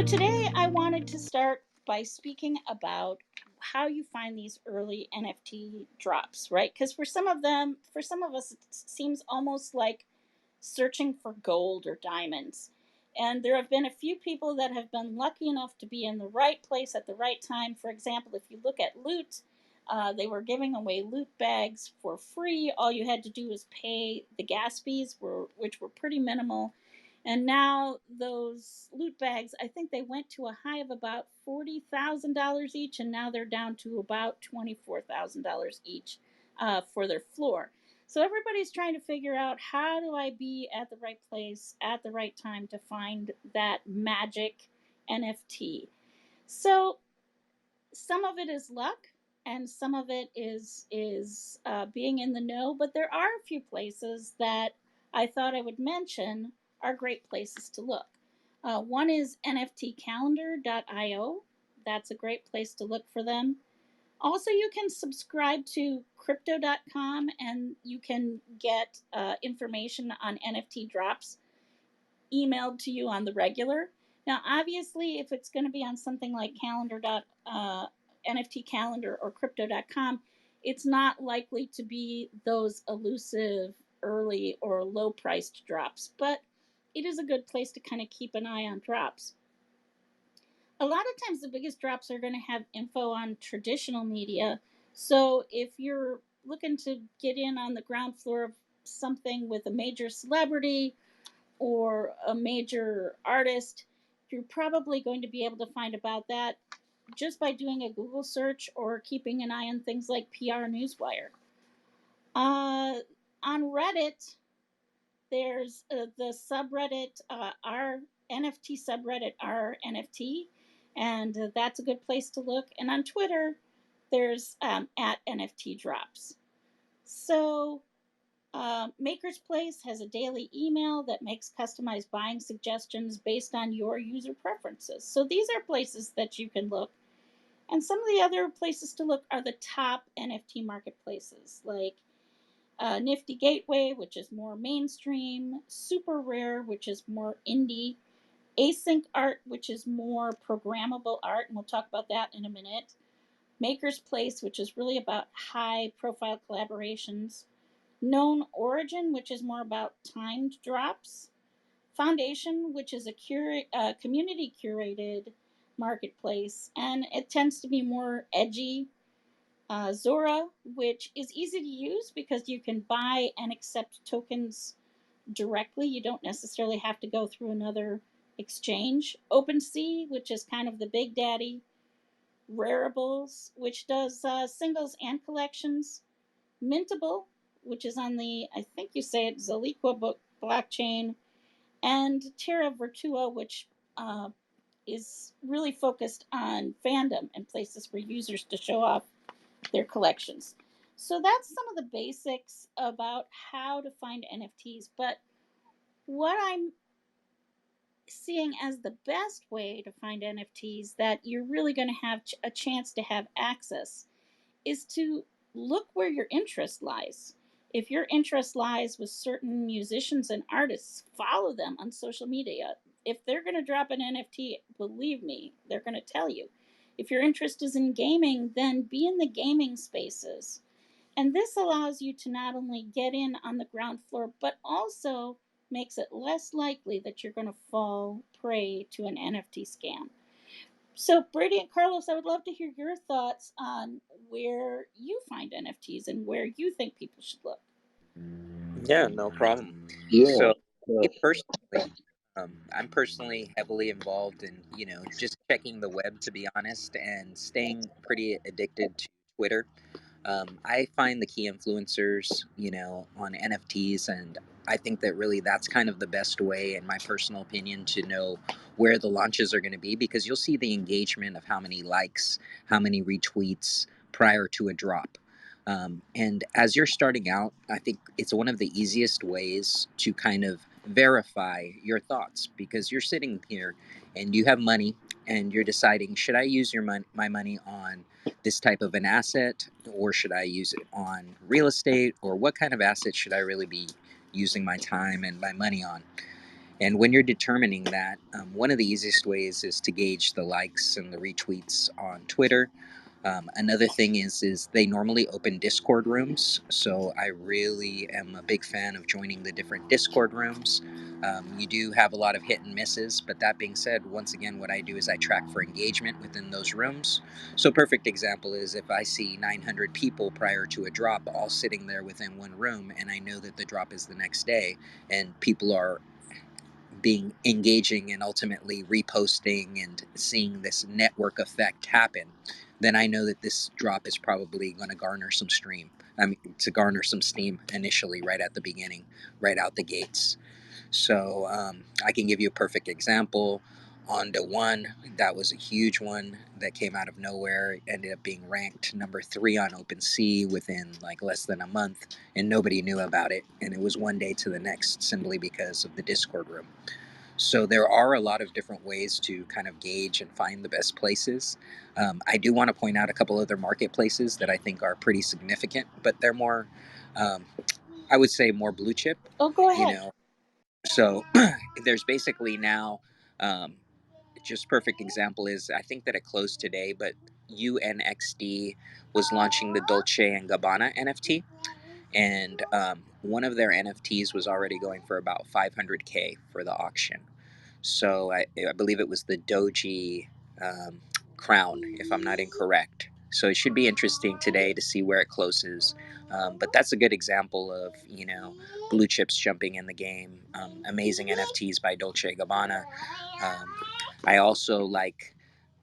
So today I wanted to start by speaking about how you find these early NFT drops, right? Because for some of us, it seems almost like searching for gold or diamonds. And there have been a few people that have been lucky enough to be in the right place at the right time. For example, if you look at Loot, they were giving away loot bags for free. All you had to do was pay the gas fees, which were pretty minimal. And now those loot bags, I think they went to a high of about $40,000 each, and now they're down to about $24,000 each for their floor. So everybody's trying to figure out, how do I be at the right place at the right time to find that magic NFT? So some of it is luck, and some of it is being in the know. But there are a few places that I thought I would mention are great places to look. One is nftcalendar.io. That's a great place to look for them. Also, you can subscribe to crypto.com, and you can get information on NFT drops emailed to you on the regular. Now, obviously, if it's going to be on something like NFT calendar or crypto.com, it's not likely to be those elusive early or low priced drops, but it is a good place to kind of keep an eye on drops. A lot of times the biggest drops are going to have info on traditional media. So if you're looking to get in on the ground floor of something with a major celebrity or a major artist, you're probably going to be able to find about that just by doing a Google search or keeping an eye on things like PR Newswire. On Reddit, there's the subreddit, our NFT subreddit, our NFT, and that's a good place to look. And on Twitter, there's at NFT drops. So Maker's Place has a daily email that makes customized buying suggestions based on your user preferences. So these are places that you can look. And some of the other places to look are the top NFT marketplaces, like Nifty Gateway, which is more mainstream, Super Rare, which is more indie, Async Art, which is more programmable art, and we'll talk about that in a minute, Maker's Place, which is really about high profile collaborations, Known Origin, which is more about timed drops, Foundation, which is a community curated marketplace, and it tends to be more edgy. Zora, which is easy to use because you can buy and accept tokens directly. You don't necessarily have to go through another exchange. OpenSea, which is kind of the big daddy. Rareables, which does singles and collections. Mintable, which is on the, I think you say it, Zaliqua blockchain. And Terra Virtua, which is really focused on fandom and places for users to show off their collections. So that's some of the basics about how to find NFTs. But what I'm seeing as the best way to find NFTs that you're really going to have a chance to have access is to look where your interest lies. If your interest lies with certain musicians and artists, follow them on social media. If they're going to drop an NFT, believe me, they're going to tell you. If your interest is in gaming, then be in the gaming spaces. And this allows you to not only get in on the ground floor, but also makes it less likely that you're going to fall prey to an NFT scam. So, Brady and Carlos, I would love to hear your thoughts on where you find NFTs and where you think people should look. Yeah, no problem. Yeah. So, me personally, I'm personally heavily involved in, just checking the web, to be honest, and staying pretty addicted to Twitter. I find the key influencers, on NFTs, and I think that really that's kind of the best way, in my personal opinion, to know where the launches are going to be, because you'll see the engagement of how many likes, how many retweets prior to a drop. And as you're starting out, I think it's one of the easiest ways to kind of verify your thoughts, because you're sitting here and you have money and you're deciding, should I use my money on this type of an asset, or should I use it on real estate, or what kind of asset should I really be using my time and my money on? And when you're determining that, one of the easiest ways is to gauge the likes and the retweets on Twitter. Another thing is they normally open Discord rooms, so I really am a big fan of joining the different Discord rooms. You do have a lot of hit and misses, but that being said, once again, what I do is I track for engagement within those rooms. So, perfect example is if I see 900 people prior to a drop all sitting there within one room, and I know that the drop is the next day, and people are being engaging and ultimately reposting and seeing this network effect happen, then I know that this drop is probably going to garner some stream. I mean, to garner some steam initially, right at the beginning, right out the gates. So I can give you a perfect example. Onda One, that was a huge one that came out of nowhere. It ended up being ranked number 3 on OpenSea within like less than a month, and nobody knew about it. And it was one day to the next simply because of the Discord room. So there are a lot of different ways to kind of gauge and find the best places. I do want to point out a couple other marketplaces that I think are pretty significant, but they're more, um, I would say, more blue chip. Oh, go You ahead. know, so there's basically now, um, just perfect example is I think that it closed today, but UNXD was launching the Dolce and Gabbana NFT, and one of their NFTs was already going for about 500K for the auction. So I believe it was the Doji um, crown, if I'm not incorrect. So it should be interesting today to see where it closes. But that's a good example of blue chips jumping in the game. Amazing NFTs by Dolce Gabbana. Um, I also like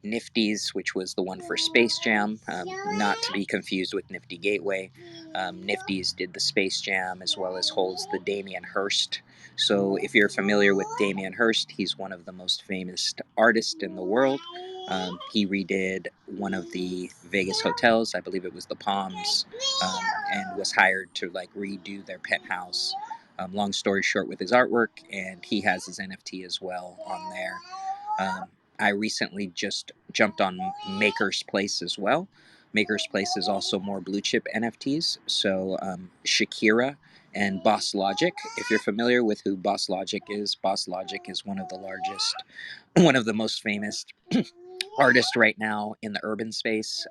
Nifty's, which was the one for Space Jam, not to be confused with Nifty Gateway. Nifty's did the Space Jam as well as holds the Damien Hirst. So if you're familiar with Damien Hirst, he's one of the most famous artists in the world. He redid one of the Vegas hotels, I believe it was the Palms, and was hired to like redo their penthouse. Long story short, with his artwork, and he has his NFT as well on there. Um, I recently just jumped on Maker's Place as well. Maker's Place is also more blue chip NFTs. So Shakira and Boss Logic. If you're familiar with who Boss Logic is one of the largest, one of the most famous artists right now in the urban space.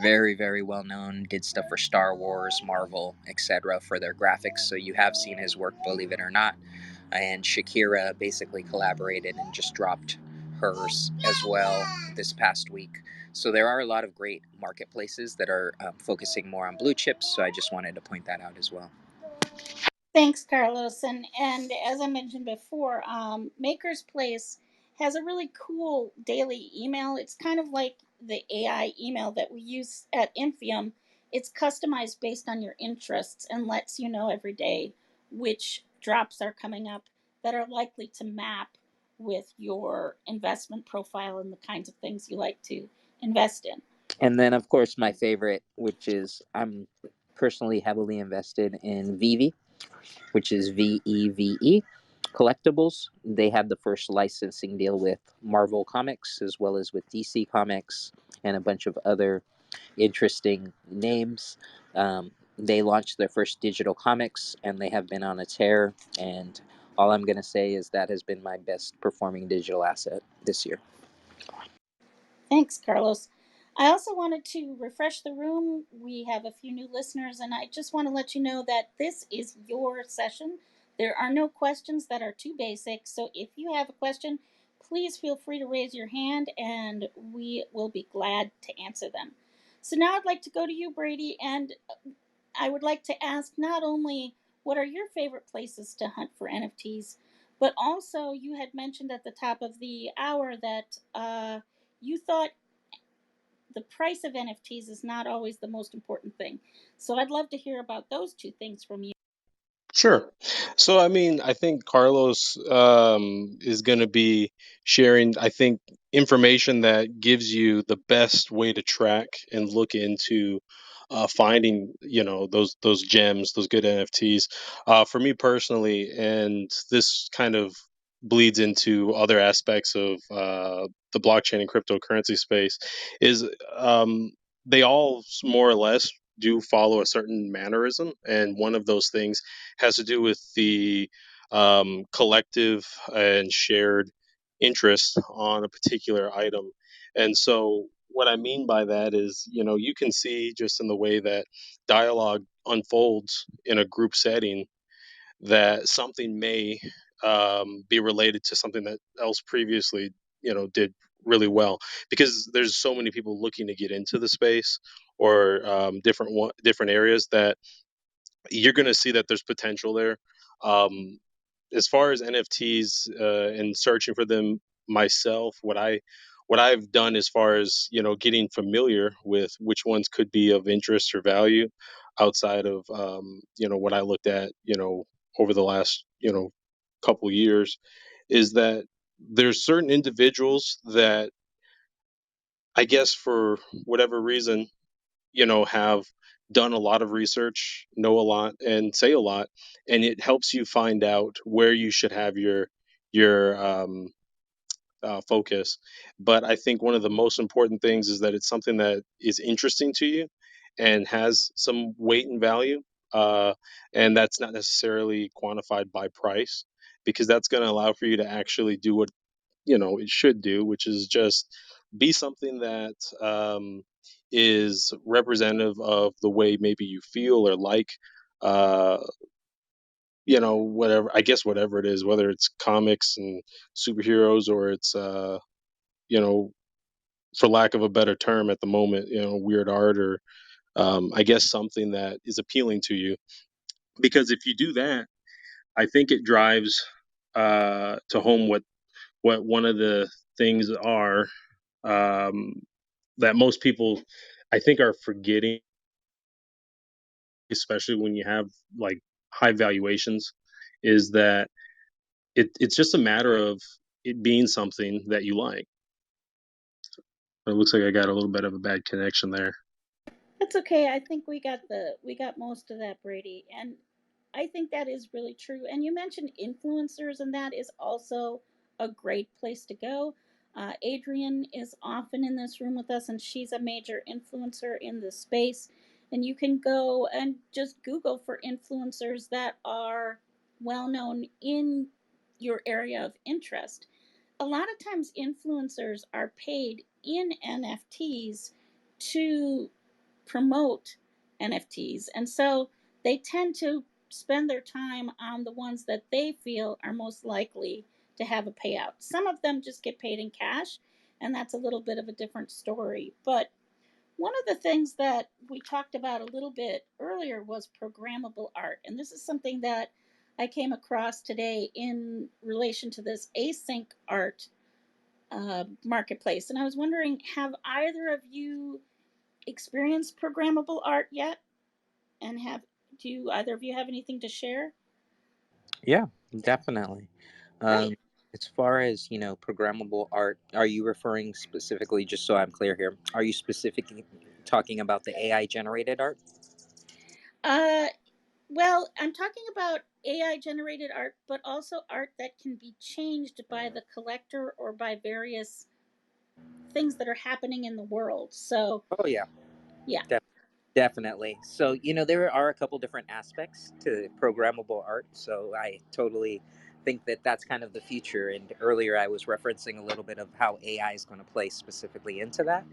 Very, very well known. Did stuff for Star Wars, Marvel, etc. for their graphics. So you have seen his work, believe it or not. And Shakira basically collaborated and just dropped hers as well this past week. So there are a lot of great marketplaces that are focusing more on blue chips. So I just wanted to point that out as well. Thanks, Carlos. And as I mentioned before, Maker's Place has a really cool daily email. It's kind of like the AI email that we use at Infiom. It's customized based on your interests and lets you know every day which drops are coming up that are likely to map with your investment profile and the kinds of things you like to invest in. And then, of course, my favorite, which is I'm personally heavily invested in Vivi, which is VEVE Collectibles. They had the first licensing deal with Marvel Comics as well as with DC Comics and a bunch of other interesting names. They launched their first digital comics and they have been on a tear. And all I'm going to say is that has been my best performing digital asset this year. Thanks, Carlos. I also wanted to refresh the room. We have a few new listeners, and I just want to let you know that this is your session. There are no questions that are too basic. So if you have a question, please feel free to raise your hand and we will be glad to answer them. So now I'd like to go to you, Brady, and I would like to ask not only what are your favorite places to hunt for NFTs, but also you had mentioned at the top of the hour that you thought the price of NFTs is not always the most important thing. So I'd love to hear about those two things from you. Sure. So, I mean, I think Carlos is going to be sharing, I think, information that gives you the best way to track and look into finding, those gems, those good NFTs. For me personally, and this kind of bleeds into other aspects of the blockchain and cryptocurrency space, is they all more or less do follow a certain mannerism, and one of those things has to do with the collective and shared interest on a particular item. And so, what I mean by that is, you can see just in the way that dialogue unfolds in a group setting that something may be related to something that else previously, did really well, because there's so many people looking to get into the space, or different areas, that you're going to see that there's potential there. Um, as far as NFTs, and searching for them myself, what I've done as far as, getting familiar with which ones could be of interest or value, outside of, what I looked at, over the last, couple years, is that there's certain individuals that, I guess, for whatever reason, have done a lot of research, know a lot, and say a lot, and it helps you find out where you should have your focus. But I think one of the most important things is that it's something that is interesting to you and has some weight and value, uh, and that's not necessarily quantified by price, because that's going to allow for you to actually do what it should do, which is just be something that, is representative of the way maybe you feel or like, uh, whatever, I guess, whatever it is, whether it's comics and superheroes, or it's, you know, for lack of a better term at the moment, weird art, or, I guess, something that is appealing to you. Because if you do that, I think it drives, to home what one of the things are, um, that most people, I think, are forgetting, especially when you have, like, high valuations, is that it's just a matter of it being something that you like. It looks like I got a little bit of a bad connection there. That's okay. I think we got most of that, Brady. And I think that is really true. And you mentioned influencers, and that is also a great place to go. Adrienne is often in this room with us, and she's a major influencer in this space. And you can go and just Google for influencers that are well known in your area of interest. A lot of times, influencers are paid in NFTs to promote NFTs. And so they tend to spend their time on the ones that they feel are most likely to have a payout. Some of them just get paid in cash, and that's a little bit of a different story. But one of the things that we talked about a little bit earlier was programmable art. And this is something that I came across today in relation to this async art marketplace. And I was wondering, have either of you experienced programmable art yet? And have do you either of you have anything to share? Yeah, definitely. Great. Um, as far as programmable art, are you referring specifically? Just so I'm clear here, are you specifically talking about the AI generated art? Uh, well, I'm talking about AI generated art, but also art that can be changed by the collector or by various things that are happening in the world. So, Oh yeah, yeah. definitely. So, there are a couple different aspects to programmable art. So, I totally think that that's kind of the future. And earlier, I was referencing a little bit of how AI is going to play specifically into that.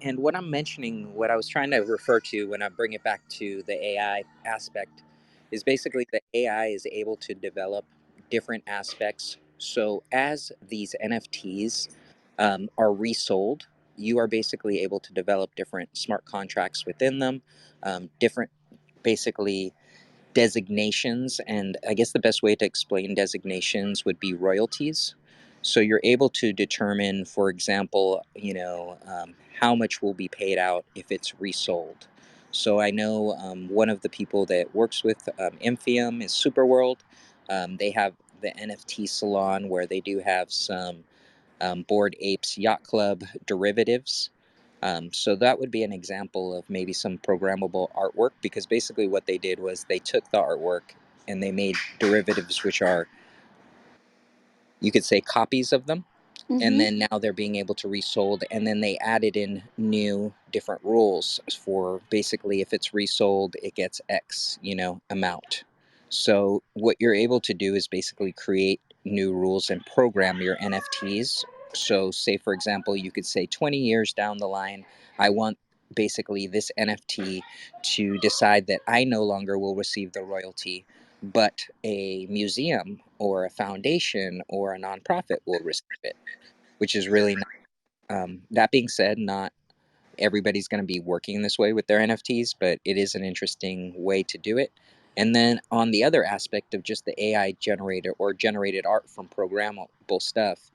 And what I'm mentioning, what I was trying to refer to when I bring it back to the AI aspect, is basically that AI is able to develop different aspects. So as these NFTs are resold, you are basically able to develop different smart contracts within them, different basically designations. And I guess the best way to explain designations would be royalties. So you're able to determine, for example, how much will be paid out if it's resold. So I know one of the people that works with Infiom is Superworld. They have the NFT Salon where they do have some Bored Apes Yacht Club derivatives. So that would be an example of maybe some programmable artwork, because basically what they did was they took the artwork and they made derivatives, which are, you could say, copies of them. And Mm-hmm. then now they're being able to resold, and then they added in new different rules for basically if it's resold, it gets X, amount. So what you're able to do is basically create new rules and program your NFTs. So say for example, you could say 20 years down the line, I want basically this NFT to decide that I no longer will receive the royalty, but a museum or a foundation or a nonprofit will receive it, which is really nice. That being said, not everybody's going to be working this way with their NFTs, but it is an interesting way to do it. And then on the other aspect of just the AI generated or generated art from programmable stuff,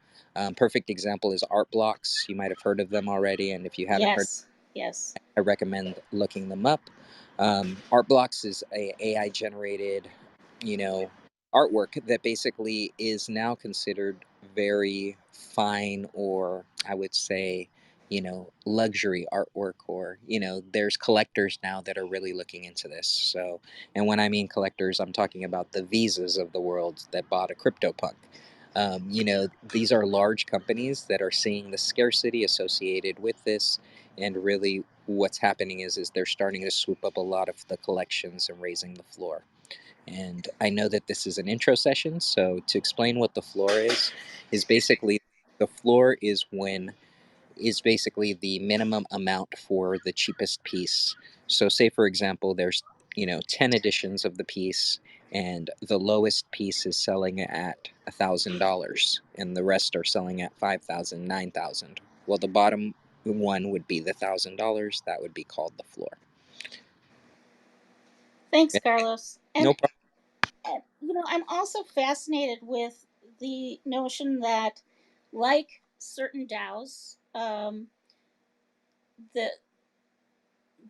perfect example is art blocks. You might have heard of them already, and if you haven't heard, Yes, yes. I recommend looking them up. Art blocks is a AI generated, you know, artwork that basically is now considered very fine, or I would say, luxury artwork, or there's collectors now that are really looking into this. So, and when I mean collectors, I'm talking about the Visas of the world that bought a CryptoPunk. These are large companies that are seeing the scarcity associated with this, and really what's happening is they're starting to swoop up a lot of the collections and raising the floor. And I know that this is an intro session, so to explain what the floor is basically the floor is basically the minimum amount for the cheapest piece. So say for example there's 10 editions of the piece, and the lowest piece is selling at $1,000 and the rest are selling at 5,000, 9,000. Well, the bottom one would be the $1,000. That would be called the floor. Thanks, Yeah, Carlos. no problem. And I'm also fascinated with the notion that, like certain DAOs, the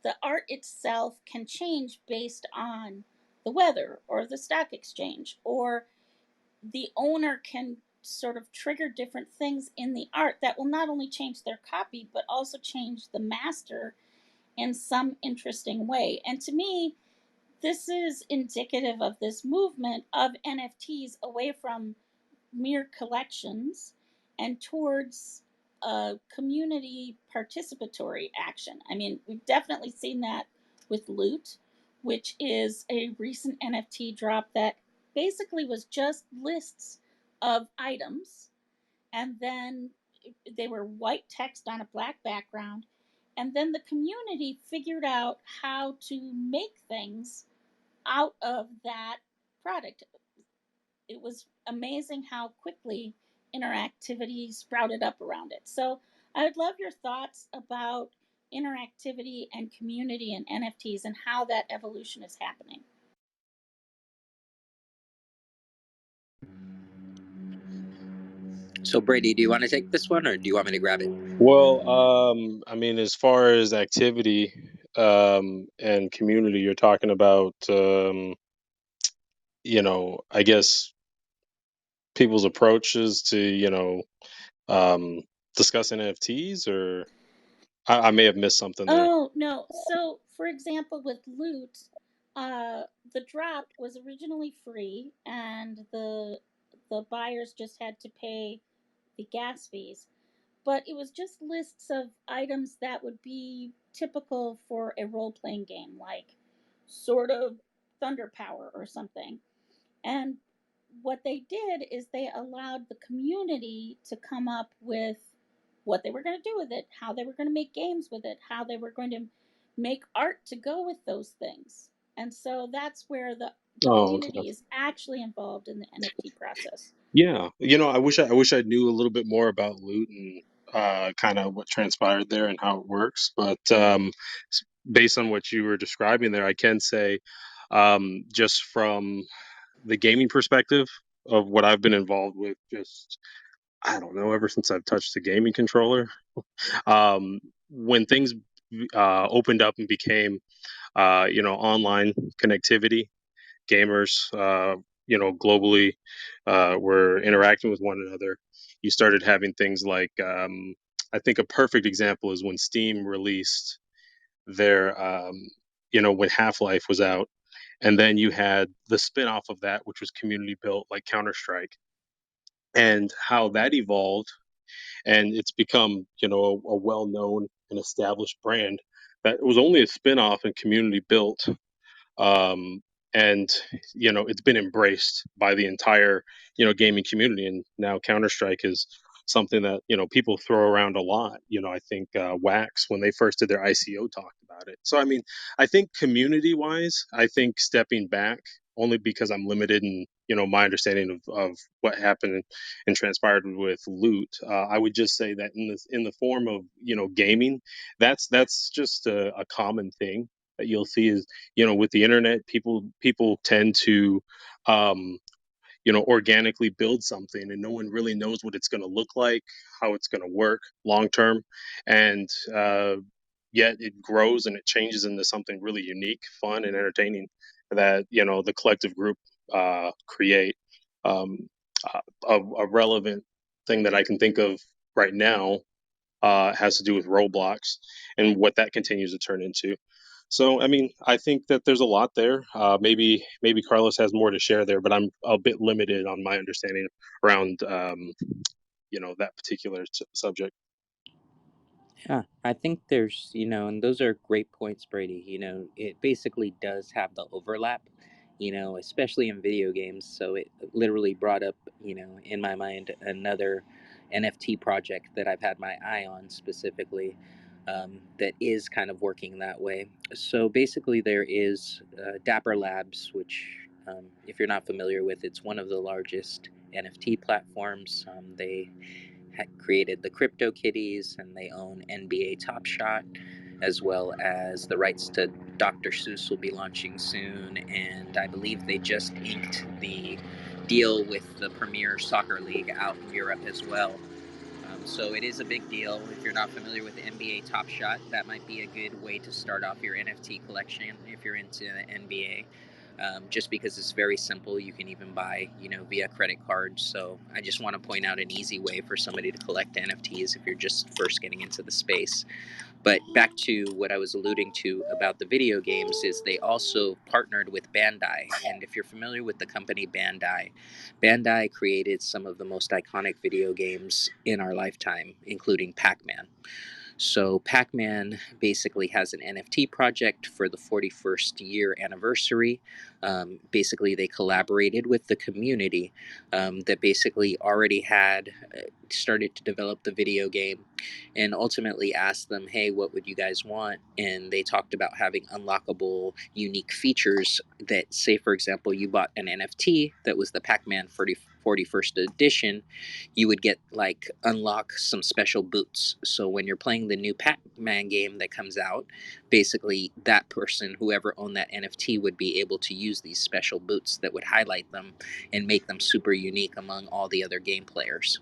the art itself can change based on the weather or the stock exchange, or the owner can sort of trigger different things in the art that will not only change their copy but also change the master in some interesting way. And to me, this is indicative of this movement of NFTs away from mere collections and towards community participatory action. I mean, we've definitely seen that with Loot, which is a recent NFT drop that basically was just lists of items, and then they were white text on a black background. And then the community figured out how to make things out of that product. It was amazing how quickly interactivity sprouted up around it. So I would love your thoughts about interactivity and community and NFTs and how that evolution is happening. So Brady, do you want to take this one or do you want me to grab it? Well, I mean, as far as activity and community, you're talking about, I guess people's approaches to, um, discuss NFTs, or I may have missed something there. Oh no! So, for example, with Loot, the drop was originally free, and the buyers just had to pay the gas fees. But it was just lists of items that would be typical for a role playing game, like sort of Thunder Power or something. And what they did is they allowed the community to come up with what they were going to do with it, how they were going to make games with it, how they were going to make art to go with those things. And so that's where the Oh, okay. community is actually involved in the NFT process. Yeah, I wish I knew a little bit more about loot and kind of what transpired there and how it works. But based on what you were describing there, I can say, just from the gaming perspective of what I've been involved with, just I don't know, ever since I've touched the gaming controller, when things opened up and became online connectivity, gamers, globally, were interacting with one another. You started having things like, I think a perfect example is when Steam released their, when Half Life was out. And then you had the spin off of that, which was community built, like Counter Strike, and how that evolved. And it's become, a well known and established brand that was only a spin off and community built. and it's been embraced by the entire gaming community. And now Counter-Strike is something that people throw around a lot. I think Wax, when they first did their ICO, talked about it. So I mean, I think community wise, I think stepping back, only because I'm limited in my understanding of what happened and transpired with loot, I would just say that in the form of gaming, that's just a common thing that you'll see. Is with the internet, people tend to um, organically build something, and no one really knows what it's going to look like, how it's going to work long term, and yet it grows and it changes into something really unique, fun, and entertaining that the collective group create. Um, a relevant thing that I can think of right now has to do with Roblox and what that continues to turn into. So, I mean, I think that there's a lot there. Maybe Carlos has more to share there, but I'm a bit limited on my understanding around that particular subject. Yeah, I think there's, and those are great points, Brady. It basically does have the overlap, especially in video games. So it literally brought up, in my mind, another NFT project that I've had my eye on specifically, that is kind of working that way. So basically, there is Dapper Labs, which, if you're not familiar with, it's one of the largest NFT platforms. They had created the Crypto Kitties, and they own NBA Top Shot, as well as the rights to Dr. Seuss will be launching soon. And I believe they just inked the deal with the Premier Soccer League out in Europe as well. So it is a big deal. If you're not familiar with the NBA Top Shot, that might be a good way to start off your NFT collection if you're into the NBA. Just because it's very simple, you can even buy, via credit cards. So I just want to point out an easy way for somebody to collect NFTs if you're just first getting into the space. But back to what I was alluding to about the video games is they also partnered with Bandai. And if you're familiar with the company Bandai, Bandai created some of the most iconic video games in our lifetime, including Pac-Man. So Pac-Man basically has an NFT project for the 41st year anniversary. Basically, they collaborated with the community that basically already had started to develop the video game, and ultimately asked them, hey, what would you guys want? And they talked about having unlockable, unique features that, say, for example, you bought an NFT that was the Pac-Man 41st edition, you would get like unlock some special boots. So when you're playing the new Pac-Man game that comes out, basically that person, whoever owned that NFT, would be able to use these special boots that would highlight them and make them super unique among all the other game players.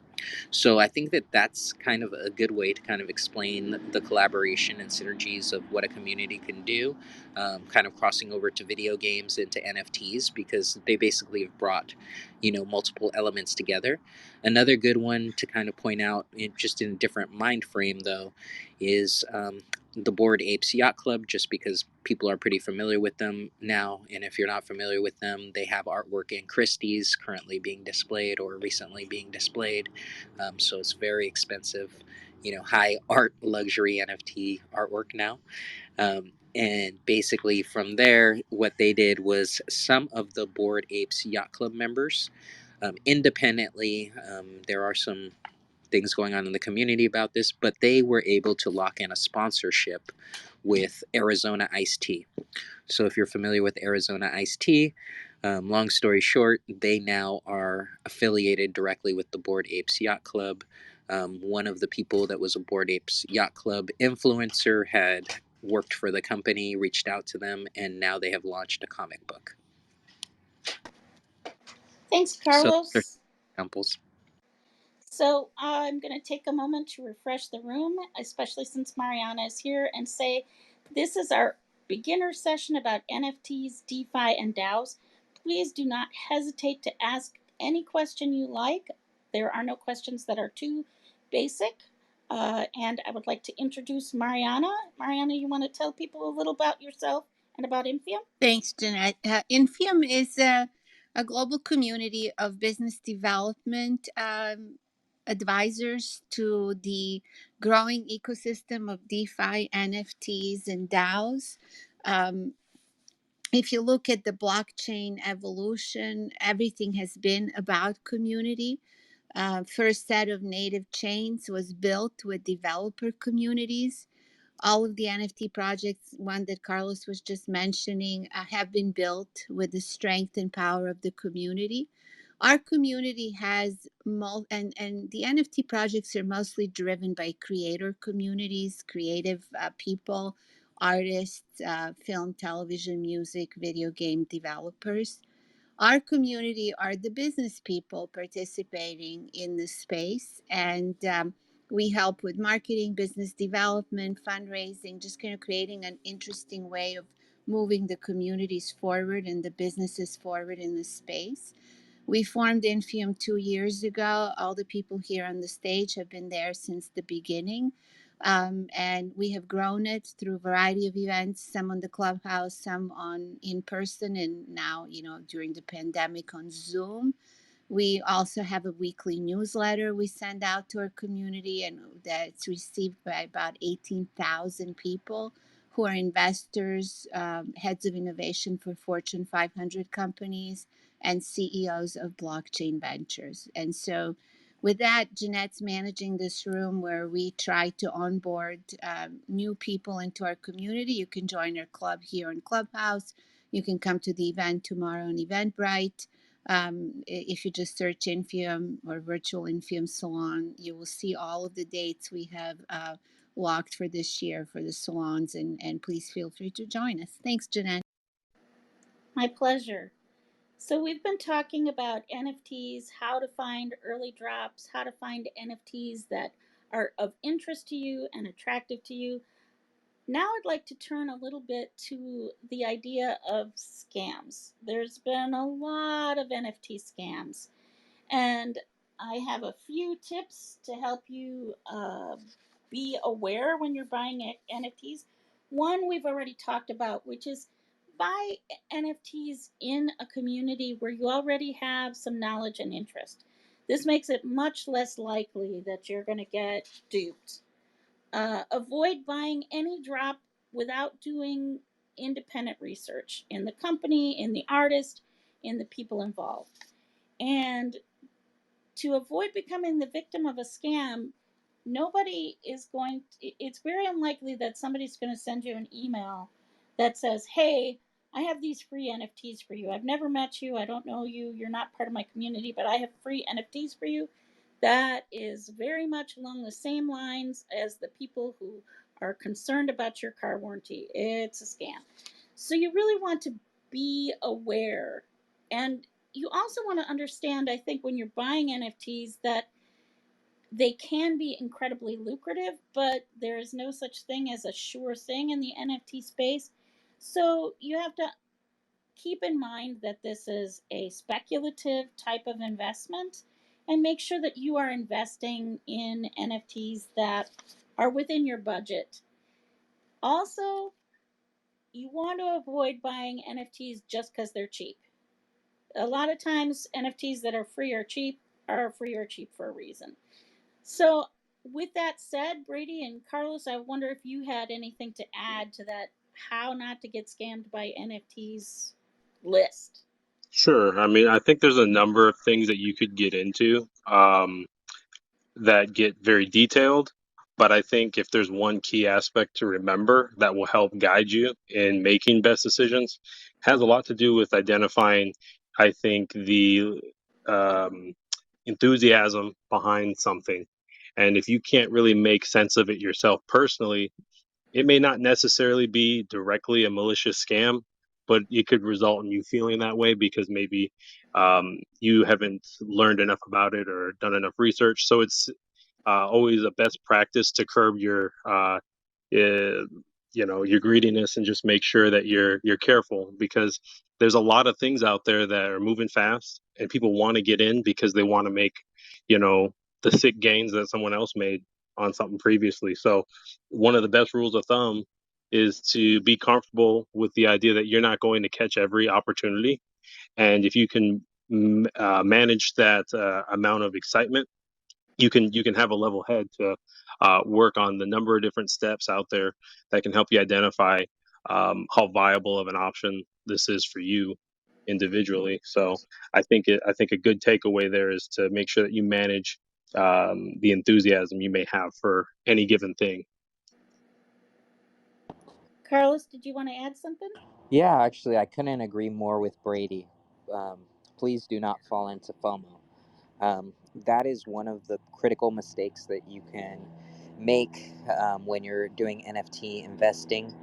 So I think that that's kind of a good way to kind of explain the collaboration and synergies of what a community can do, kind of crossing over to video games and to NFTs, because they basically have brought, multiple elements together. Another good one to kind of point out, just in a different mind frame though, is the Bored Apes Yacht Club, just because people are pretty familiar with them now. And if you're not familiar with them, they have artwork in Christie's currently being displayed or recently being displayed. So it's very expensive, high art luxury NFT artwork now. And basically from there, what they did was some of the Bored Apes Yacht Club members, independently, there are some things going on in the community about this, but they were able to lock in a sponsorship with Arizona Iced Tea. So if you're familiar with Arizona Iced Tea, long story short, they now are affiliated directly with the Bored Apes Yacht Club. One of the people that was a Bored Apes Yacht Club influencer had worked for the company, reached out to them, and now they have launched a comic book. Thanks, So there's Carlos. examples. So I'm going to take a moment to refresh the room, especially since Mariana is here, and say this is our beginner session about NFTs, DeFi, and DAOs. Please do not hesitate to ask any question you like. There are no questions that are too basic. And I would like to introduce Mariana. Mariana, you want to tell people a little about yourself and about Infiom? Thanks, Jeanette. Infiom is a global community of business development advisors to the growing ecosystem of DeFi, NFTs, and DAOs. Um, if you look at the blockchain evolution, everything has been about community. First set of native chains was built with developer communities. All of the NFT projects, one that Carlos was just mentioning, have been built with the strength and power of the community. Our community has, and the NFT projects are mostly driven by creator communities, creative people, artists, film, television, music, video game developers. Our community are the business people participating in this space, and we help with marketing, business development, fundraising, just kind of creating an interesting way of moving the communities forward and the businesses forward in this space. We formed Infiom 2 years ago. All the people here on the stage have been there since the beginning. And we have grown it through a variety of events, some on the clubhouse, some on in person, and now, during the pandemic on Zoom. We also have a weekly newsletter we send out to our community, and that's received by about 18,000 people who are investors, heads of innovation for Fortune 500 companies, and CEOs of blockchain ventures. And so, with that, Jeanette's managing this room where we try to onboard new people into our community. You can join our club here in Clubhouse. You can come to the event tomorrow on Eventbrite. If you just search Infiom or virtual Infiom Salon, you will see all of the dates we have locked for this year for the salons, and please feel free to join us. Thanks, Jeanette. My pleasure. So we've been talking about NFTs, how to find early drops, how to find NFTs that are of interest to you and attractive to you. Now I'd like to turn a little bit to the idea of scams. There's been a lot of NFT scams, and I have a few tips to help you be aware when you're buying NFTs. One we've already talked about, which is buy NFTs in a community where you already have some knowledge and interest. This makes it much less likely that you're going to get duped. Avoid buying any drop without doing independent research in the company, in the artist, in the people involved. And to avoid becoming the victim of a scam, nobody is going to, it's very unlikely that somebody's going to send you an email that says, hey, I have these free NFTs for you. I've never met you. I don't know you. You're not part of my community, but I have free NFTs for you. That is very much along the same lines as the people who are concerned about your car warranty. It's a scam. So you really want to be aware. And you also want to understand, I think, when you're buying NFTs, that they can be incredibly lucrative, but there is no such thing as a sure thing in the NFT space. So you have to keep in mind that this is a speculative type of investment, and make sure that you are investing in NFTs that are within your budget. Also, you want to avoid buying NFTs just because they're cheap. A lot of times, NFTs that are free or cheap are free or cheap for a reason. So, with that said, Brady and Carlos, I wonder if you had anything to add to that how not to get scammed by NFTs list. Sure. I mean, I think there's a number of things that you could get into that get very detailed. But I think if there's one key aspect to remember that will help guide you in making best decisions, has a lot to do with identifying, I think, the um, enthusiasm behind something. And if you can't really make sense of it yourself personally, it may not necessarily be directly a malicious scam, but it could result in you feeling that way because maybe you haven't learned enough about it or done enough research. So it's always a best practice to curb uh, your greediness and just make sure that you're careful, because there's a lot of things out there that are moving fast and people want to get in because they want to make you know the sick gains that someone else made on something previously. So one of the best rules of thumb is to be comfortable with the idea that you're not going to catch every opportunity, and if you can manage that amount of excitement, you can have a level head to work on the number of different steps out there that can help you identify how viable of an option this is for you individually. So I think a good takeaway there is to make sure that you manage the enthusiasm you may have for any given thing. Carlos, did you want to add something? Yeah, actually, I couldn't agree more with Brady. Um, please do not fall into FOMO. That is one of the critical mistakes that you can make when you're doing NFT investing.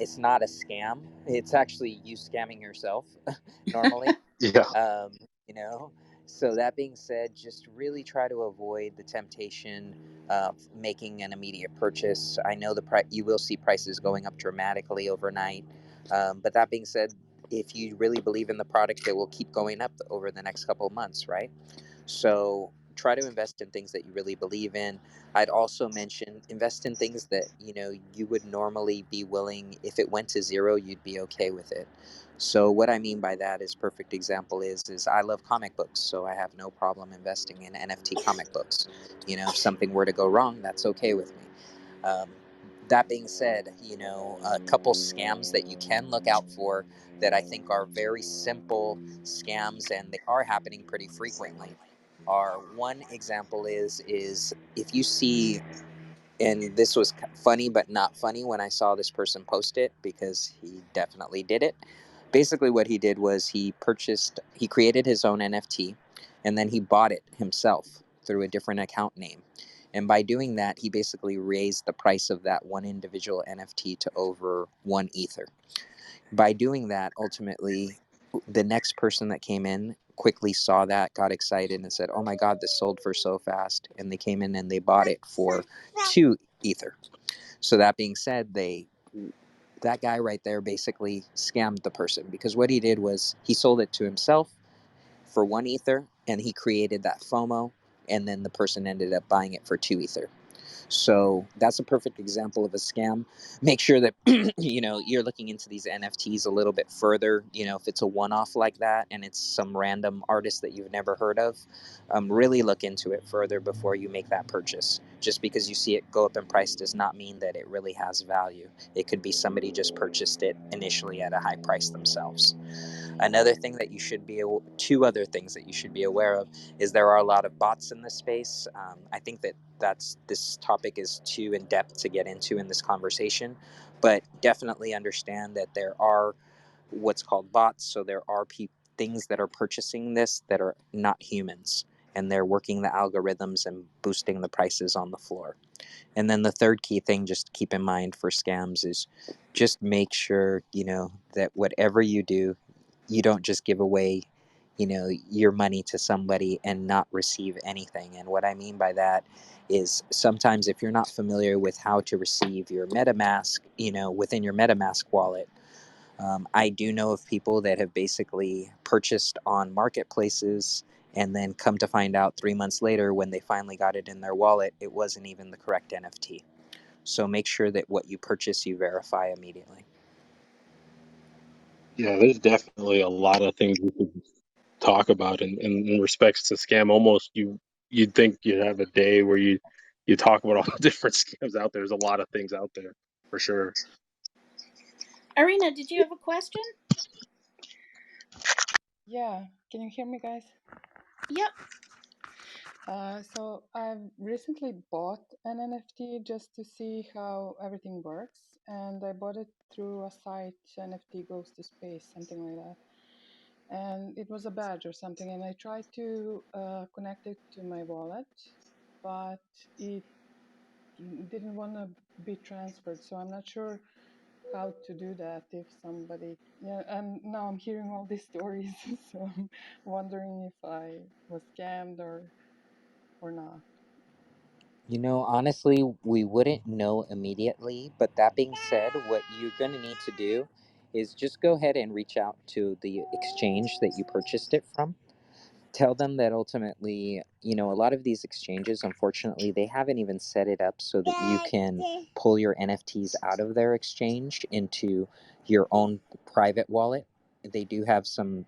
It's not a scam, it's actually you scamming yourself normally. Yeah. um, you know so that being said, just really try to avoid the temptation of making an immediate purchase. I know you will see prices going up dramatically overnight, but that being said, if you really believe in the product, it will keep going up over the next couple of months, right? So try to invest in things that you really believe in. I'd also mention invest in things that you would normally be willing, if it went to zero, you'd be okay with it. So what I mean by that is, perfect example is I love comic books, so I have no problem investing in NFT comic books. If something were to go wrong, that's okay with me. Um, that being said, a couple scams that you can look out for that I think are very simple scams, and they are happening pretty frequently, are, one example is if you see, and this was funny but not funny when I saw this person post it, because he definitely did it. Basically what he did was he created his own NFT, and then he bought it himself through a different account name. And by doing that, he basically raised the price of that one individual NFT to over 1 ether. By doing that, ultimately, the next person that came in quickly saw that, got excited, and said, "Oh my God, this sold for so fast!" And they came in and they bought it for 2 ether. So that being said, that guy right there basically scammed the person, because what he did was he sold it to himself for 1 ether, and he created that FOMO, and then the person ended up buying it for 2 ether. So that's a perfect example of a scam. Make sure that you're looking into these NFTs a little bit further. If it's a one-off like that and it's some random artist that you've never heard of, really look into it further before you make that purchase. Just because you see it go up in price does not mean that it really has value. It could be somebody just purchased it initially at a high price themselves. Another thing that you should be, two other things that you should be aware of, is there are a lot of bots in this space. I think that this topic is too in depth to get into in this conversation, but definitely understand that there are what's called bots. So there are things that are purchasing this that are not humans, and they're working the algorithms and boosting the prices on the floor. And then the third key thing just to keep in mind for scams is just make sure, that whatever you do, you don't just give away, your money to somebody and not receive anything. And what I mean by that is, sometimes if you're not familiar with how to receive your MetaMask, within your MetaMask wallet, I do know of people that have basically purchased on marketplaces and then come to find out 3 months later, when they finally got it in their wallet, it wasn't even the correct NFT. So make sure that what you purchase, you verify immediately. Yeah, there's definitely a lot of things we could talk about in respects to scam. Almost you'd think you'd have a day where you talk about all the different scams out there. There's a lot of things out there for sure. Irina, did you have a question? Yeah, can you hear me, guys? Yep. So I've recently bought an NFT just to see how everything works, and I bought it through a site, NFT Goes to Space, something like that. And it was a badge or something, and I tried to connect it to my wallet, but it didn't want to be transferred. So I'm not sure how to do that if somebody, yeah, and now I'm hearing all these stories, so I'm wondering if I was scammed or not. Honestly, we wouldn't know immediately. But that being said, what you're going to need to do is just go ahead and reach out to the exchange that you purchased it from. Tell them that ultimately, a lot of these exchanges, unfortunately, they haven't even set it up so that you can pull your NFTs out of their exchange into your own private wallet. They do have some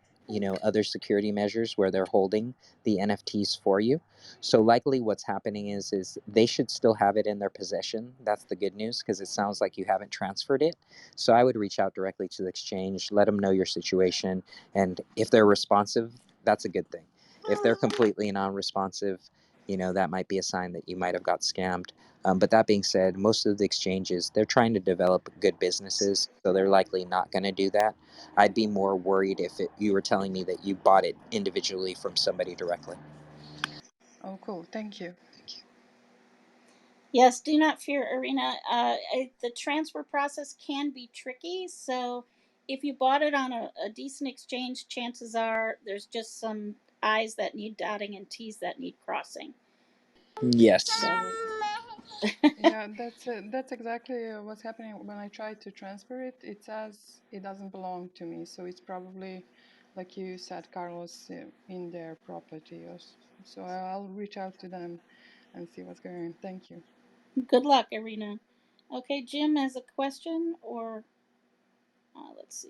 other security measures where they're holding the NFTs for you. So likely what's happening is they should still have it in their possession. That's the good news, because it sounds like you haven't transferred it. So I would reach out directly to the exchange, let them know your situation, and if they're responsive, that's a good thing. If they're completely non-responsive, that might be a sign that you might have got scammed. But that being said, most of the exchanges, they're trying to develop good businesses, so they're likely not going to do that. I'd be more worried if you were telling me that you bought it individually from somebody directly. Oh, cool. Thank you. Yes, do not fear, Irina. The transfer process can be tricky. So if you bought it on a decent exchange, chances are there's just some I's that need dotting and T's that need crossing. Yes. So Yeah, that's exactly what's happening when I try to transfer it. It says it doesn't belong to me, so it's probably, like you said, Carlos, in their property. So I'll reach out to them and see what's going on. Thank you. good luck, Irina. Okay, Jim has a question, or let's see.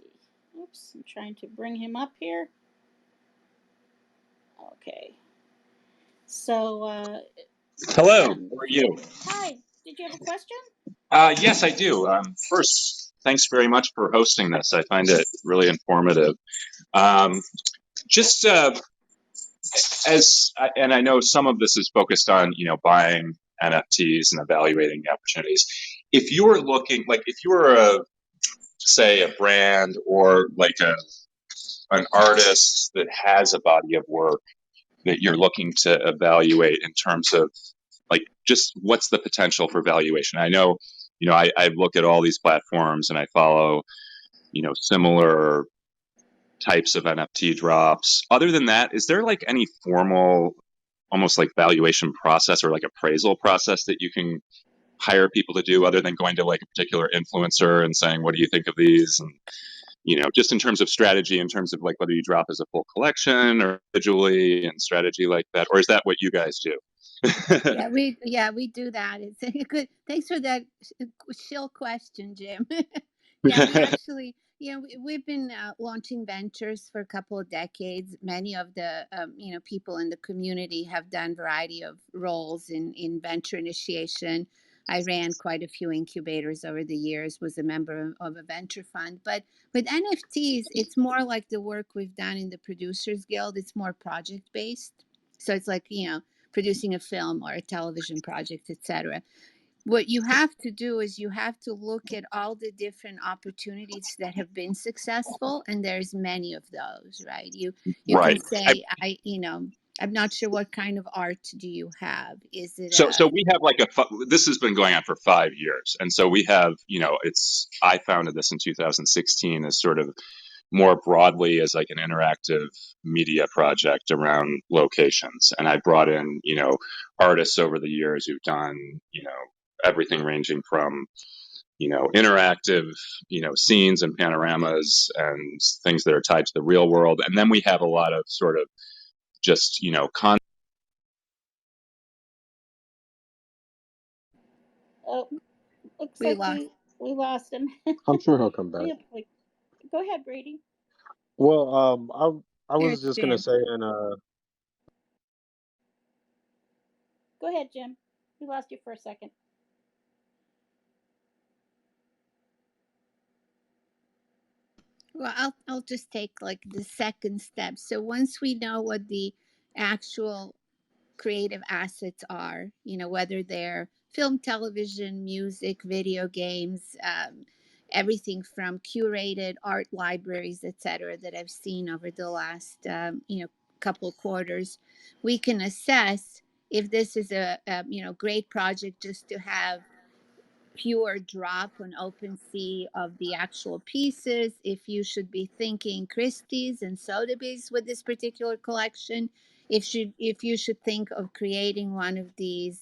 Oops, I'm trying to bring him up here. Okay. So, Hello, Jim, how are you? hi. Did you have a question? Yes, I do. First, thanks very much for hosting this. I find it really informative. Um, just and I know some of this is focused on, buying NFTs and evaluating the opportunities. If you were looking, like, if you were say, a brand or like an artist that has a body of work that you're looking to evaluate in terms of, like, just what's the potential for valuation? I know, I look at all these platforms and I follow, similar types of NFT drops. Other than that, is there like any formal, almost like valuation process or like appraisal process that you can hire people to do other than going to like a particular influencer and saying, what do you think of these? And, just in terms of strategy, in terms of like whether you drop as a full collection or individually and strategy like that, or is that what you guys do? We do that. It's a good. Thanks for that chill question, Jim. Yeah, we actually, we've been launching ventures for a couple of decades. Many of the people in the community have done variety of roles in venture initiation. I ran quite a few incubators over the years. Was a member of a venture fund, but with NFTs, it's more like the work we've done in the Producers Guild. It's more project based. So it's like, producing a film or a television project, etc. What you have to do is you have to look at all the different opportunities that have been successful, and there's many of those, right? You can Right. say, I'm not sure what kind of art do you have. Is it So we have like this has been going on for 5 years, and so we have, I founded this in 2016 as sort of more broadly as like an interactive media project around locations, and I brought in, artists over the years who've done, everything ranging from, interactive, scenes and panoramas and things that are tied to the real world, and then we have a lot of sort of just, Oh, looks we like lost. we lost him. I'm sure he'll come back. Go ahead, Brady. Well, I was Here's just gonna Jim. say, and Go ahead, Jim. We lost you for a second. Well, I'll just take like the second step. So once we know what the actual creative assets are, whether they're film, television, music, video games, everything from curated art libraries, etc., that I've seen over the last, couple quarters, we can assess if this is a great project just to have pure drop on OpenSea of the actual pieces, if you should be thinking Christie's and Sotheby's with this particular collection, if you should think of creating one of these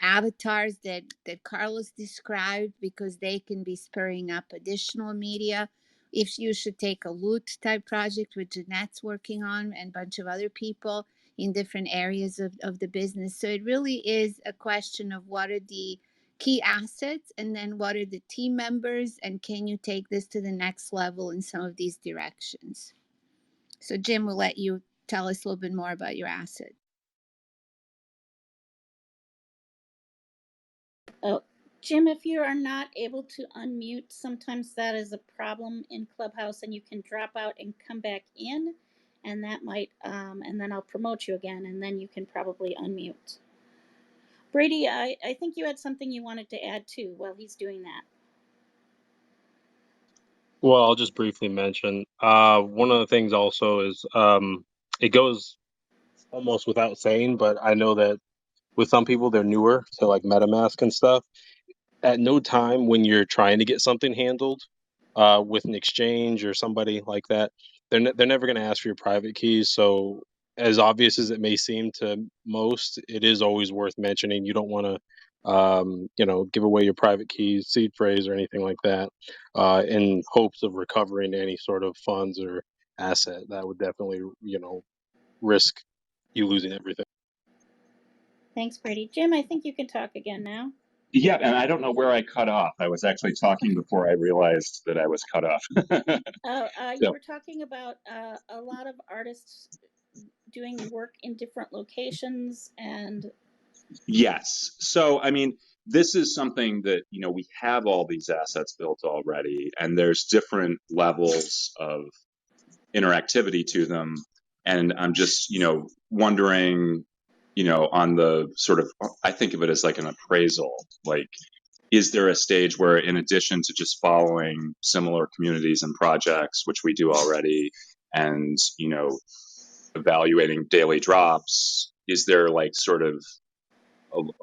avatars that Carlos described, because they can be spurring up additional media. If you should take a loot type project, which Jeanette's working on, and a bunch of other people in different areas of the business. So it really is a question of what are the key assets, and then what are the team members, and can you take this to the next level in some of these directions? So Jim, will let you tell us a little bit more about your asset. Oh, Jim, if you are not able to unmute, sometimes that is a problem in Clubhouse, and you can drop out and come back in, and that might, and then I'll promote you again, and then you can probably unmute. Brady, I think you had something you wanted to add too while he's doing that. Well, I'll just briefly mention one of the things also is it goes almost without saying, but I know that with some people they're newer to like MetaMask and stuff. At no time when you're trying to get something handled with an exchange or somebody like that, they're never going to ask for your private keys. So as obvious as it may seem to most, it is always worth mentioning. You don't want to give away your private keys, seed phrase, or anything like that, in hopes of recovering any sort of funds or asset. That would definitely, risk you losing everything. Thanks, Brady. Jim, I think you can talk again now. Yeah, and I don't know where I cut off. I was actually talking before I realized that I was cut off. You were talking about a lot of artists doing work in different locations and. Yes. So, I mean, this is something that, we have all these assets built already, and there's different levels of interactivity to them. And I'm just, wondering, on the sort of, I think of it as like an appraisal. Like, is there a stage where, in addition to just following similar communities and projects, which we do already, and, evaluating daily drops, is there like sort of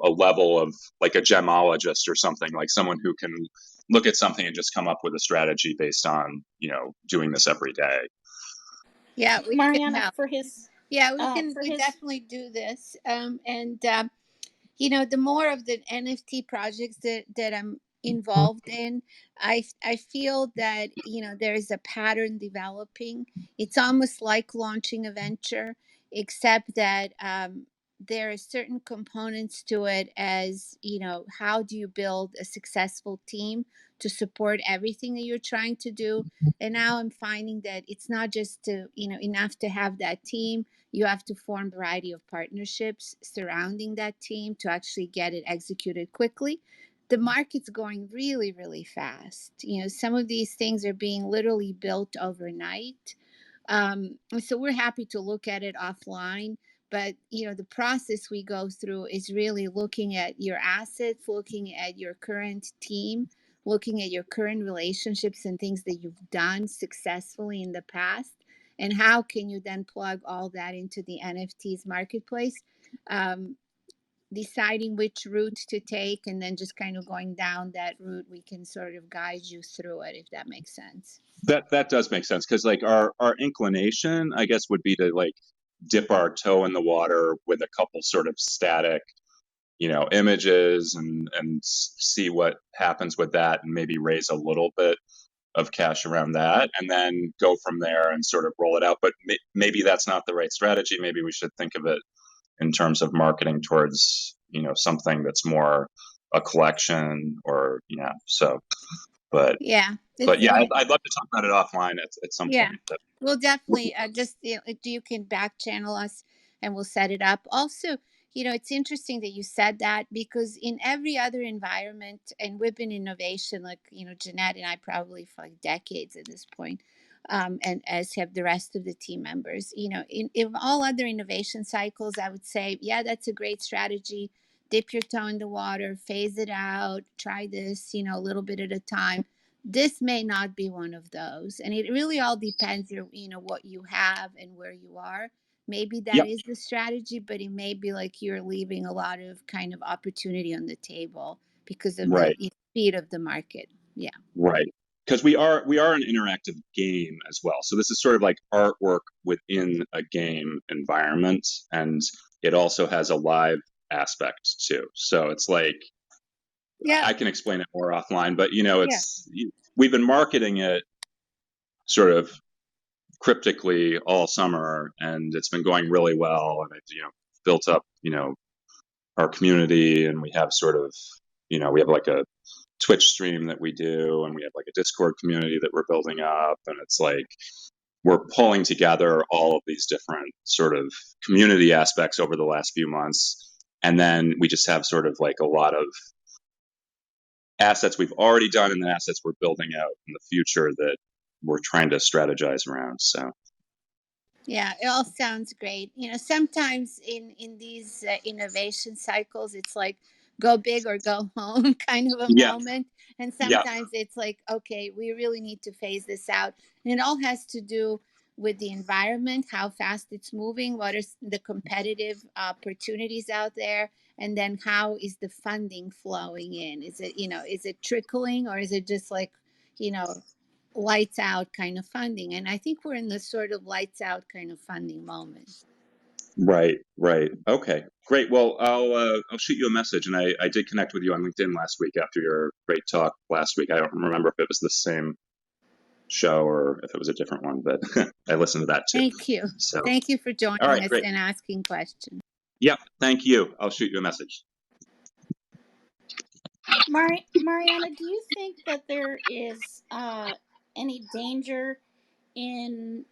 a level of like a gemologist or something, like someone who can look at something and just come up with a strategy based on, doing this every day? Yeah, we can Mariana, help. for his. Yeah, For we his. definitely do this. The more of the NFT projects that I'm involved in, I feel that there is a pattern developing. It's almost like launching a venture, except that there are certain components to it, as how do you build a successful team to support everything that you're trying to do. And now I'm finding that it's not just enough to have that team. You have to form a variety of partnerships surrounding that team to actually get it executed quickly. The market's going really, really fast. Some of these things are being literally built overnight. So we're happy to look at it offline. But the process we go through is really looking at your assets, looking at your current team, looking at your current relationships and things that you've done successfully in the past, and how can you then plug all that into the NFTs marketplace, deciding which route to take, and then just kind of going down that route. We can sort of guide you through it, if that makes sense. That does make sense, because like our inclination, I guess, would be to like dip our toe in the water with a couple sort of static, images, and see what happens with that, and maybe raise a little bit of cash around that, and then go from there and sort of roll it out. But maybe that's not the right strategy. Maybe we should think of it in terms of marketing towards, something that's more a collection, or so. But Yeah, yeah, I'd love to talk about it offline at some yeah, point. But we'll definitely just you can back channel us, and we'll set it up. Also, it's interesting that you said that, because in every other environment, and we've been innovation, like Jeanette and I, probably for like decades at this point, and as have the rest of the team members. In all other innovation cycles, I would say, yeah, that's a great strategy. Dip your toe in the water, phase it out, try this, a little bit at a time. This may not be one of those, and it really all depends what you have and where you are. Maybe that yep, is the strategy, but it may be like you're leaving a lot of kind of opportunity on the table because of the right, speed of the market. Yeah. right. Because we are an interactive game as well. So this is sort of like artwork within a game environment, and it also has a live aspect too. So it's like, Yeah. I can explain it more offline, but Yeah. we've been marketing it sort of cryptically all summer, and it's been going really well, and it's built up our community, and we have sort of we have like a Twitch stream that we do, and we have like a Discord community that we're building up, and it's like we're pulling together all of these different sort of community aspects over the last few months. And then we just have sort of like a lot of assets we've already done and the assets we're building out in the future that we're trying to strategize around. So Yeah, it all sounds great. Sometimes in these innovation cycles, it's like go big or go home kind of a yeah, moment. And yeah, sometimes it's like, okay, we really need to phase this out. And it all has to do with the environment, how fast it's moving, what are the competitive opportunities out there, and then how is the funding flowing in? Is it trickling, or is it just like, you know, lights out kind of funding? And I think we're in the sort of lights out kind of funding moment. right, right. Okay, great. Well, I'll shoot you a message, and I did connect with you on LinkedIn last week after your great talk last week. I don't remember if it was the same show or if it was a different one, but I listened to that too. Thank you. So, Thank you for all joining right, us great. and asking questions. Yep, thank you. I'll shoot you a message. Mariana, do you think that there is any danger in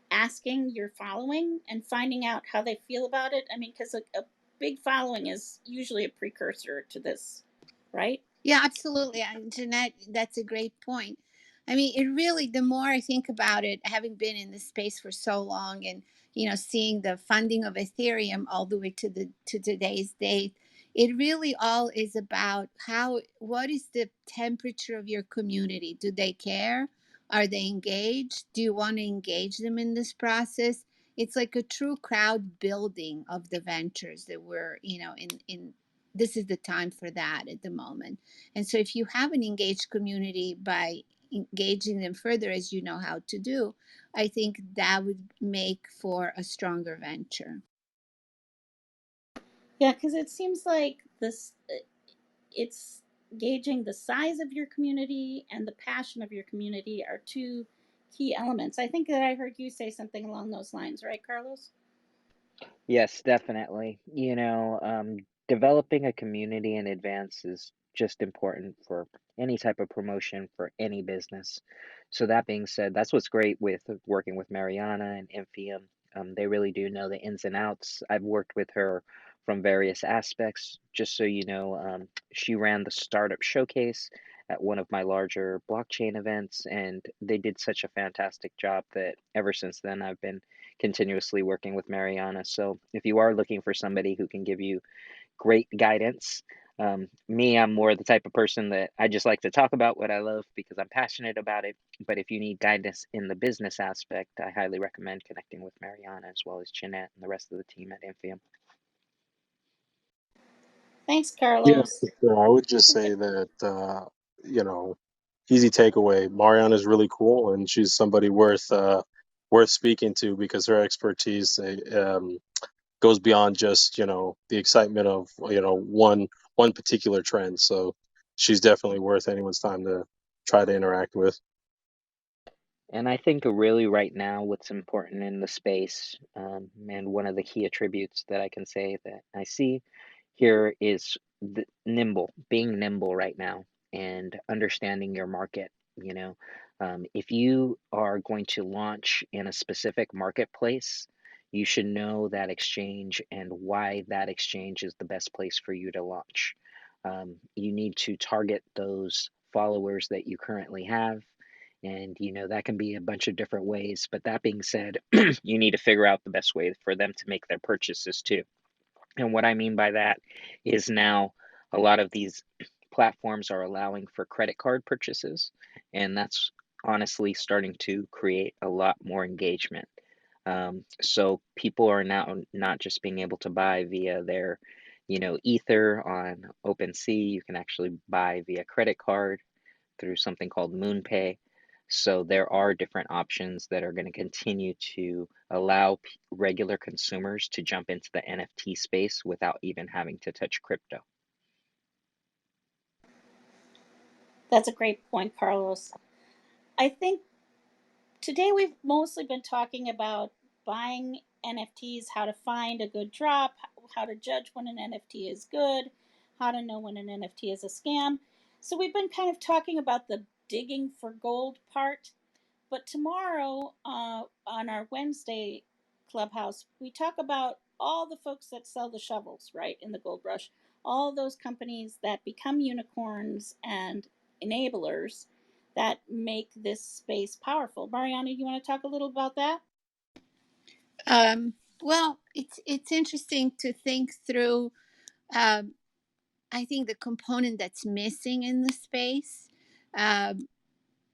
asking your following and finding out how they feel about it? I mean, because a big following is usually a precursor to this, right? Yeah, absolutely. Jeanette, that's a great point. I mean, it really, the more I think about it, having been in this space for so long and, seeing the funding of Ethereum all the way to today's date, it really all is about what is the temperature of your community? Do they care? Are they engaged? Do you want to engage them in this process? It's like a true crowd building of the ventures that we're, in this is the time for that at the moment. And so if you have an engaged community by engaging them further as you know how to do, I think that would make for a stronger venture. Yeah, because it seems like it's gauging the size of your community and the passion of your community are two key elements. I think that I heard you say something along those lines, right, Carlos? Yes, definitely. Developing a community in advance is just important for any type of promotion for any business. So that being said, that's what's great with working with Mariana and Infiom. They really do know the ins and outs. I've worked with her from various aspects. Just so you know, she ran the startup showcase at one of my larger blockchain events, and they did such a fantastic job that ever since then I've been continuously working with Mariana. So if you are looking for somebody who can give you great guidance, I'm more the type of person that I just like to talk about what I love because I'm passionate about it. But if you need guidance in the business aspect, I highly recommend connecting with Mariana as well as Jeanette and the rest of the team at Infiom. Thanks, Yeah, Carlos. for sure. I would just say that, you know, easy takeaway. Mariana's really cool, and she's somebody worth speaking to because her expertise goes beyond just the excitement of one particular trend. So she's definitely worth anyone's time to try to interact with. And I think really right now, what's important in the space, and one of the key attributes that I can say that I see here is being nimble right now and understanding your market. You know, if you are going to launch in a specific marketplace, you should know that exchange and why that exchange is the best place for you to launch. You need to target those followers that you currently have, and that can be a bunch of different ways. But that being said, you need to figure out the best way for them to make their purchases too. And what I mean by that is now a lot of these platforms are allowing for credit card purchases, and that's honestly starting to create a lot more engagement. So people are now not just being able to buy via their, Ether on OpenSea. You can actually buy via credit card through something called MoonPay. So there are different options that are going to continue to allow regular consumers to jump into the NFT space without even having to touch crypto. That's a great point, Carlos. I think today we've mostly been talking about buying NFTs, how to find a good drop, how to judge when an NFT is good, how to know when an NFT is a scam. So we've been kind of talking about the digging for gold part, but tomorrow on our Wednesday Clubhouse, we talk about all the folks that sell the shovels, right, in the gold rush, all those companies that become unicorns and enablers that make this space powerful. Mariana, you want to talk a little about that? Well, it's interesting to think through. Um, I think the component that's missing in the space.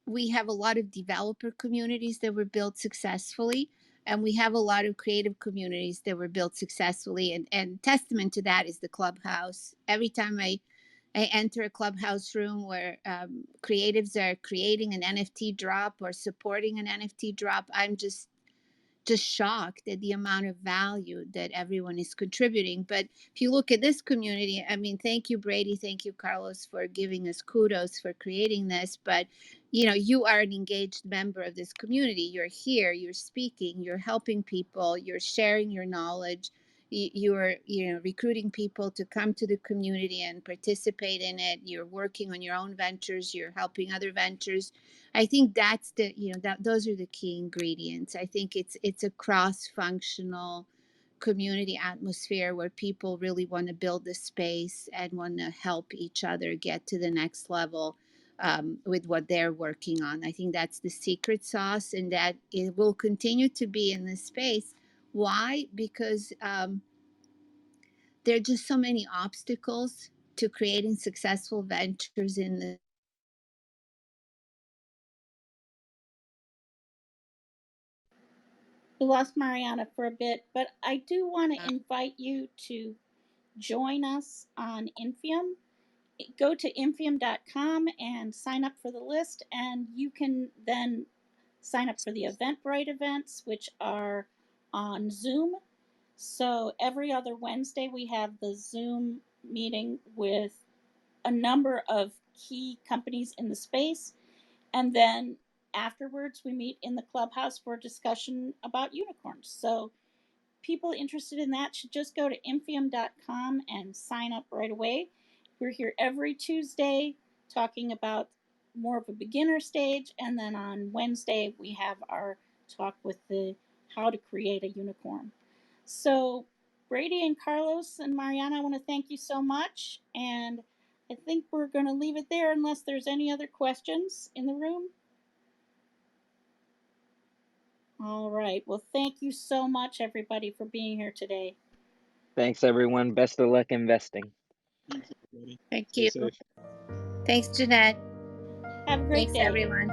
We have a lot of developer communities that were built successfully, and we have a lot of creative communities that were built successfully. And testament to that is the Clubhouse. Every time I enter a Clubhouse room where creatives are creating an NFT drop or supporting an NFT drop, I'm just shocked at the amount of value that everyone is contributing. But if you look at this community, I mean, thank you, Brady. Thank you, Carlos, for giving us kudos for creating this. But, you know, you are an engaged member of this community. You're here, you're speaking, you're helping people, you're sharing your knowledge. You're, you know, recruiting people to come to the community and participate in it. You're working on your own ventures. You're helping other ventures. I think that's the, you know, that those are the key ingredients. I think it's a cross-functional community atmosphere where people really want to build the space and want to help each other get to the next level with what they're working on. I think that's the secret sauce, and that it will continue to be in this space. Why? Because there are just so many obstacles to creating successful ventures in the. We lost Mariana for a bit, but I do want to invite you to join us on Infiom. Go to infiom.com and sign up for the list, and you can then sign up for the Eventbrite events, which are on Zoom. So every other Wednesday, we have the Zoom meeting with a number of key companies in the space. And then afterwards, we meet in the clubhouse for a discussion about unicorns. So people interested in that should just go to infiom.com and sign up right away. We're here every Tuesday talking about more of a beginner stage, and then on Wednesday we have our talk with the how to create a unicorn. So Brady and Carlos and Mariana, I want to thank you so much, and I think we're going to leave it there unless there's any other questions in the room. All right. Well, thank you so much, everybody, for being here today. Thanks, everyone. Best of luck investing. Thank you. Thanks, Jeanette. Have a great Thanks, day. everyone.